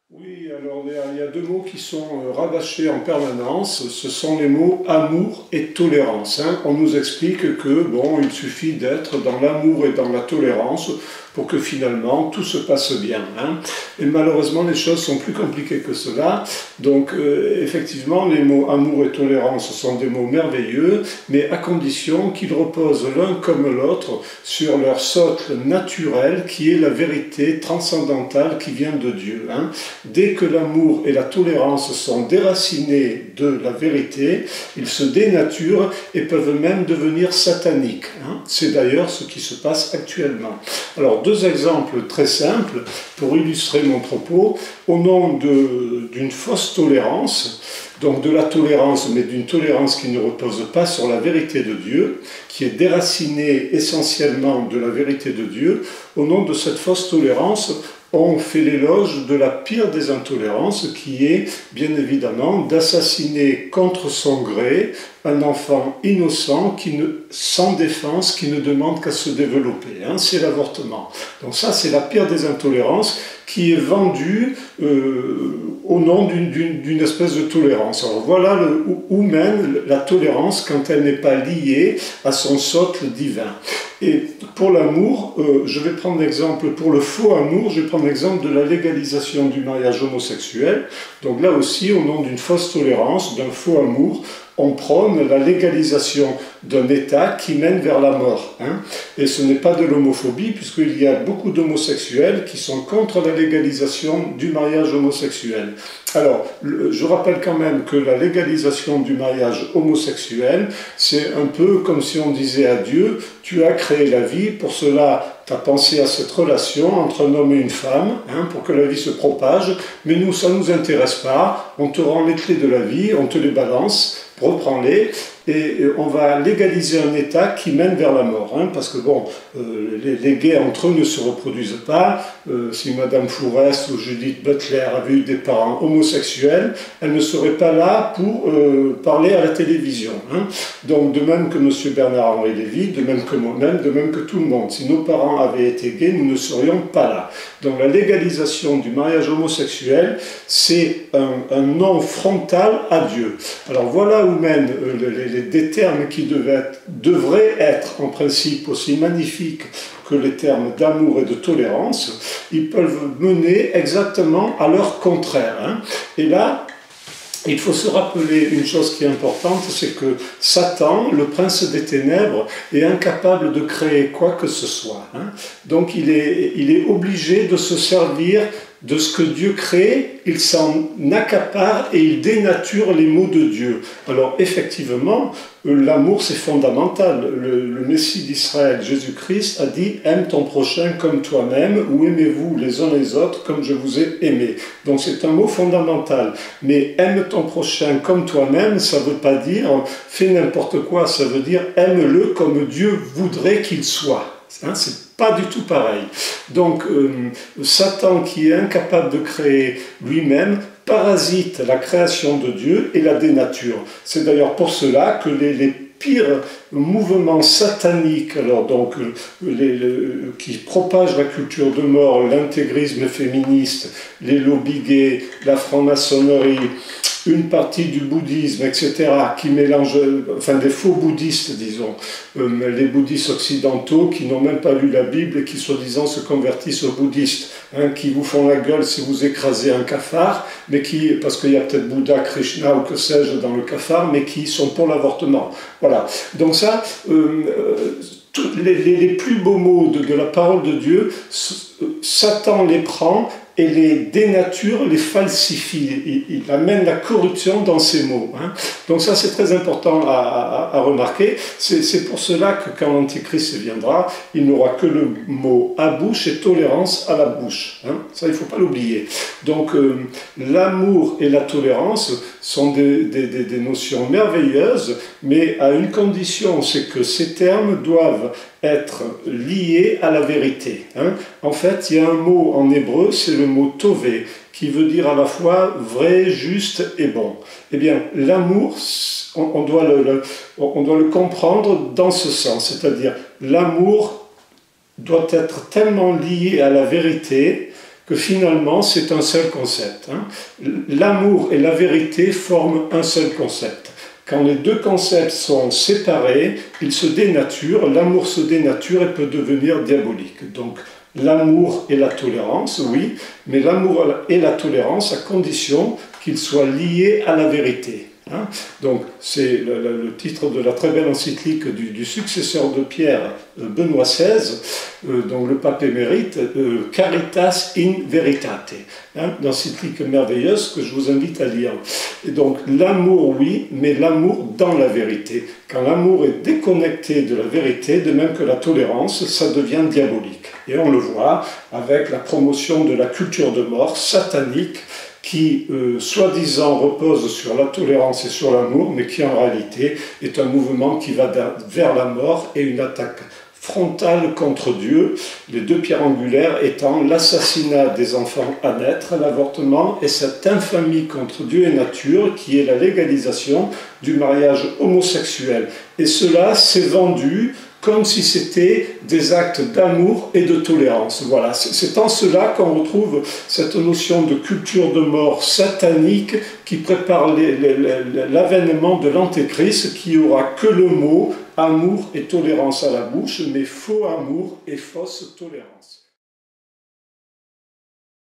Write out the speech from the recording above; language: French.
Oui, alors il y a deux mots qui sont rabâchés en permanence, ce sont les mots amour et tolérance. Hein. On nous explique que bon, il suffit d'être dans l'amour et dans la tolérance pour que finalement tout se passe bien. Hein. Et malheureusement, les choses sont plus compliquées que cela. Donc effectivement, les mots amour et tolérance sont des mots merveilleux, mais à condition qu'ils reposent l'un comme l'autre sur leur socle naturel qui est la vérité transcendantale qui vient de Dieu. Hein. Dès que l'amour et la tolérance sont déracinés de la vérité, ils se dénaturent et peuvent même devenir sataniques. Hein. C'est d'ailleurs ce qui se passe actuellement. Alors, deux exemples très simples pour illustrer mon propos. Au nom d'une fausse tolérance, donc de la tolérance, mais d'une tolérance qui ne repose pas sur la vérité de Dieu, qui est déracinée essentiellement de la vérité de Dieu, au nom de cette fausse tolérance, on fait l'éloge de la pire des intolérances, qui est bien évidemment d'assassiner contre son gré un enfant innocent, sans défense, qui ne demande qu'à se développer. Hein, c'est l'avortement. Donc ça, c'est la pire des intolérances qui est vendue au nom d'une espèce de tolérance. Alors voilà où mène la tolérance quand elle n'est pas liée à son socle divin. Et pour l'amour, je vais prendre l'exemple, pour le faux amour, je vais prendre l'exemple de la légalisation du mariage homosexuel. Donc là aussi, au nom d'une fausse tolérance, d'un faux amour, on prône la légalisation d'un État qui mène vers la mort. Hein. Et ce n'est pas de l'homophobie, puisqu'il y a beaucoup d'homosexuels qui sont contre la légalisation du mariage homosexuel. Alors, je rappelle quand même que la légalisation du mariage homosexuel, c'est un peu comme si on disait à Dieu, tu as créé la vie, pour cela tu as pensé à cette relation entre un homme et une femme, hein, pour que la vie se propage, mais nous, ça ne nous intéresse pas, on te rend les clés de la vie, on te les balance, reprends-les, et on va légaliser un État qui mène vers la mort. Hein, parce que bon, les gays entre eux ne se reproduisent pas. Si Madame Fourest ou Judith Butler avaient eu des parents homosexuels, elles ne seraient pas là pour parler à la télévision. Hein. Donc de même que Monsieur Bernard-Henri Lévy, de même que moi-même, de même que tout le monde. Si nos parents avaient été gays, nous ne serions pas là. Donc la légalisation du mariage homosexuel, c'est un non frontal à Dieu. Alors voilà où mènent des termes qui devraient être en principe aussi magnifiques que les termes d'amour et de tolérance, ils peuvent mener exactement à leur contraire. Hein. Et là, il faut se rappeler une chose qui est importante, c'est que Satan, le prince des ténèbres, est incapable de créer quoi que ce soit. Hein. Donc il est obligé de se servir de ce que Dieu crée, il s'en accapare et il dénature les mots de Dieu. Alors effectivement, l'amour c'est fondamental. Le Messie d'Israël, Jésus-Christ, a dit « Aime ton prochain comme toi-même » ou « Aimez-vous les uns les autres comme je vous ai aimé ». Donc c'est un mot fondamental. Mais « Aime ton prochain comme toi-même », ça ne veut pas dire « Fais n'importe quoi », ça veut dire « Aime-le comme Dieu voudrait qu'il soit ». Hein, c'est pas du tout pareil. Donc, Satan, qui est incapable de créer lui-même, parasite la création de Dieu et la dénature. C'est d'ailleurs pour cela que les pires mouvements sataniques, alors donc qui propagent la culture de mort, l'intégrisme féministe, les lobbies gays, la franc-maçonnerie, une partie du bouddhisme, etc., qui mélangent, enfin des faux bouddhistes, disons, les bouddhistes occidentaux qui n'ont même pas lu la Bible et qui, soi-disant, se convertissent aux bouddhistes, hein, qui vous font la gueule si vous écrasez un cafard, mais qui, parce qu'il y a peut-être Bouddha, Krishna ou que sais-je dans le cafard, mais qui sont pour l'avortement. Voilà. Donc ça, les plus beaux mots de la parole de Dieu, Satan les prend et les dénature, les falsifie. Il amène la corruption dans ces mots. Hein. Donc ça, c'est très important à remarquer. C'est pour cela que quand l'Antichrist viendra, il n'aura que le mot à bouche et tolérance à la bouche. Hein. Ça, il ne faut pas l'oublier. Donc l'amour et la tolérance sont des notions merveilleuses, mais à une condition, c'est que ces termes doivent être liés à la vérité. Hein. En fait, il y a un mot en hébreu, c'est le mot tové, qui veut dire à la fois vrai, juste et bon. Eh bien, l'amour, on doit le comprendre dans ce sens, c'est-à-dire l'amour doit être tellement lié à la vérité que finalement c'est un seul concept. L'amour et la vérité forment un seul concept. Quand les deux concepts sont séparés, ils se dénaturent, l'amour se dénature et peut devenir diabolique. Donc l'amour et la tolérance, oui, mais l'amour et la tolérance à condition qu'ils soient liés à la vérité. Donc c'est le titre de la très belle encyclique du successeur de Pierre, Benoît XVI, dont le pape émérite, Caritas in Veritate, une encyclique merveilleuse que je vous invite à lire. Et donc l'amour, oui, mais l'amour dans la vérité. Quand l'amour est déconnecté de la vérité, de même que la tolérance, ça devient diabolique. Et on le voit avec la promotion de la culture de mort satanique, qui, soi-disant, repose sur la tolérance et sur l'amour, mais qui, en réalité, est un mouvement qui va vers la mort et une attaque frontale contre Dieu, les deux pierres angulaires étant l'assassinat des enfants à naître, l'avortement, et cette infamie contre Dieu et nature, qui est la légalisation du mariage homosexuel. Et cela s'est vendu comme si c'était des actes d'amour et de tolérance. Voilà, c'est en cela qu'on retrouve cette notion de culture de mort satanique qui prépare l'avènement de l'Antéchrist, qui aura que le mot amour et tolérance à la bouche, mais faux amour et fausse tolérance.